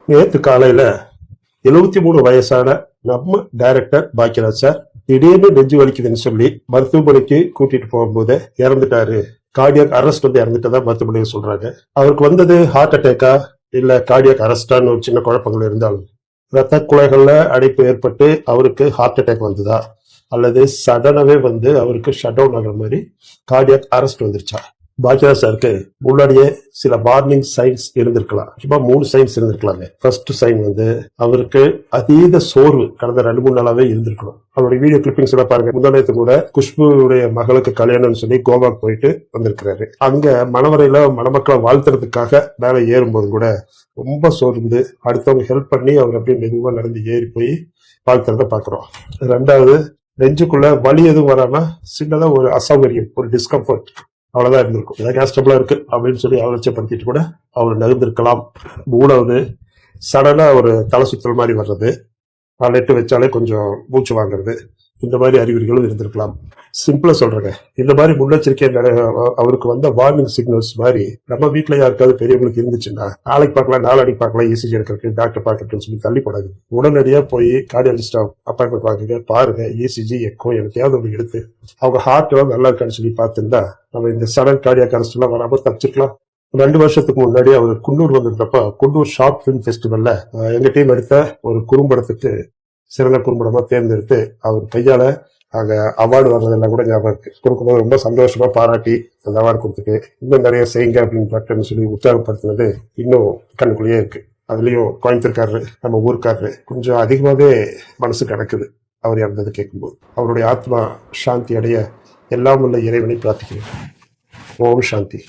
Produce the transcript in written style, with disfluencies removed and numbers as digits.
நேற்று காலையில 73 வயசான நம்ம டைரக்டர் பாக்கியராஜ் சார் திடீர்னு நெஞ்சு வலிக்குதுன்னு சொல்லி மருத்துவமனைக்கு கூட்டிட்டு போகும்போது இறந்துட்டாரு. கார்டியாக் அரெஸ்ட் வந்து இறந்துட்டதா மருத்துவமனையில் சொல்றாங்க. அவருக்கு வந்தது ஹார்ட் அட்டாக்கா இல்ல கார்டியாக் அரெஸ்டான்னு ஒரு சின்ன குழப்பங்கள் இருந்தாலும் ரத்த குழாய்கள்ல அடைப்பு ஏற்பட்டு அவருக்கு ஹார்ட் அட்டாக் வந்ததா அல்லது சடனாவே வந்து அவருக்கு ஷட் டவுன் ஆகிற மாதிரி கார்டியாக் அரெஸ்ட் வந்துருச்சா? பாக்கியராஜ் சாருக்கு முன்னாடியே சில வார்னிங் சைன்ஸ் இருந்திருக்கலாம். சும்மா 3 சைன்ஸ் இருந்திருக்கலாங்க. ஃபர்ஸ்ட் சைன் வந்து அவருக்கு அதீத சோர்வு கடந்த 2-3 நாளாவே இருந்திருக்கணும். அவருடைய வீடியோ கிளிப்பிங்ஸ் எல்லாம் பாருங்க. முந்தானத்து கூட குஷ்புடைய மகளுக்கு கல்யாணம்னு சொல்லி கோவாக்கு போயிட்டு வந்திருக்கிறாரு. அங்க மணவரையில மணமக்களை வாழ்த்துறதுக்காக மேல ஏறும்போது கூட ரொம்ப சோர்ந்து அடுத்தவங்க ஹெல்ப் பண்ணி அவர் அப்படியே மெதுவா நடந்து ஏறி போய் வாழ்த்துறத பாக்குறோம். 2வது, நெஞ்சுக்குள்ள வலி எதுவும் வராம சின்னதா ஒரு அசௌகரியம், ஒரு டிஸ்கம்ஃபர்ட் அவ்வளவுதான் இருந்திருக்கும். ஏதாவது கஷ்டமா இருக்கு அப்படின்னு சொல்லி அவலட்சப்படுத்திட்டு கூட அவர் நகர்ந்திருக்கலாம். 3வது, சடனா ஒரு தலை சுத்தல் மாதிரி வர்றது, நெட்டு வச்சாலே கொஞ்சம் மூச்சு வாங்குறது, இந்த மாதிரி அறிகுறிகளும் இருந்திருக்கலாம். சிம்பிளா சொல்றேங்க, இந்த மாதிரி முன்னெச்சரிக்கை அவருக்கு வந்த வார்னிங் சிக்னல்ஸ் மாதிரி நம்ம வீட்டுல யாருக்காவது பெரியவங்களுக்கு இருந்துச்சுன்னா நாளைக்கு பார்க்கலாம், நாளைக்கு பார்க்கலாம், இசிஜி எடுக்கிறதுக்கு டாக்டர் பார்க்கறதுன்னு சொல்லி தள்ளி போடாது. உடனடியா போய் கார்டியாலஜிஸ்ட் அப்பாயின்மெண்ட் வாங்குங்க, பாருங்க, இசிஜி எக்கோ எனக்கையாவது ஒன்று எடுத்து அவங்க ஹார்ட் நல்லா இருக்கான்னு சொல்லி பார்த்துருந்தா நம்ம இந்த சடன் கார்டியாக் அரெஸ்ட் எல்லாம் வராம தப்பிச்சிருக்கலாம். 2 வருஷத்துக்கு முன்னாடி அவர் குன்னூர் வந்திருந்தப்ப குன்னூர் ஷார்ட் பிலிம் ஃபெஸ்டிவல்ல எங்க டீம் எடுத்த ஒரு குறும்படத்துக்கு சிறந்த குறும்படமா தேர்ந்தெடுத்து அவர் கையால அங்க அவார்டு வர்றதெல்லாம் கூட ஞாபகம் இருக்கு. கொடுக்கும்போது ரொம்ப சந்தோஷமா பாராட்டி அந்த அவார்டு கொடுத்துட்டு இன்னும் நிறைய செய்யுங்க அப்படின்னு டாக்டர்னு சொல்லி உற்சாகப்படுத்தினது இன்னும் கண்ணுக்குள்ளேயே இருக்கு. அதுலயும் கோயம்புத்தூர்காரரு, நம்ம ஊருக்காரரு கொஞ்சம் அதிகமாவே மனசு கிடக்குது அவர் இறந்தது கேட்கும்போது. அவருடைய ஆத்மா சாந்தி அடைய எல்லாம் உள்ள இறைவனை பிரார்த்திக்கிறேன். ஓம் சாந்தி.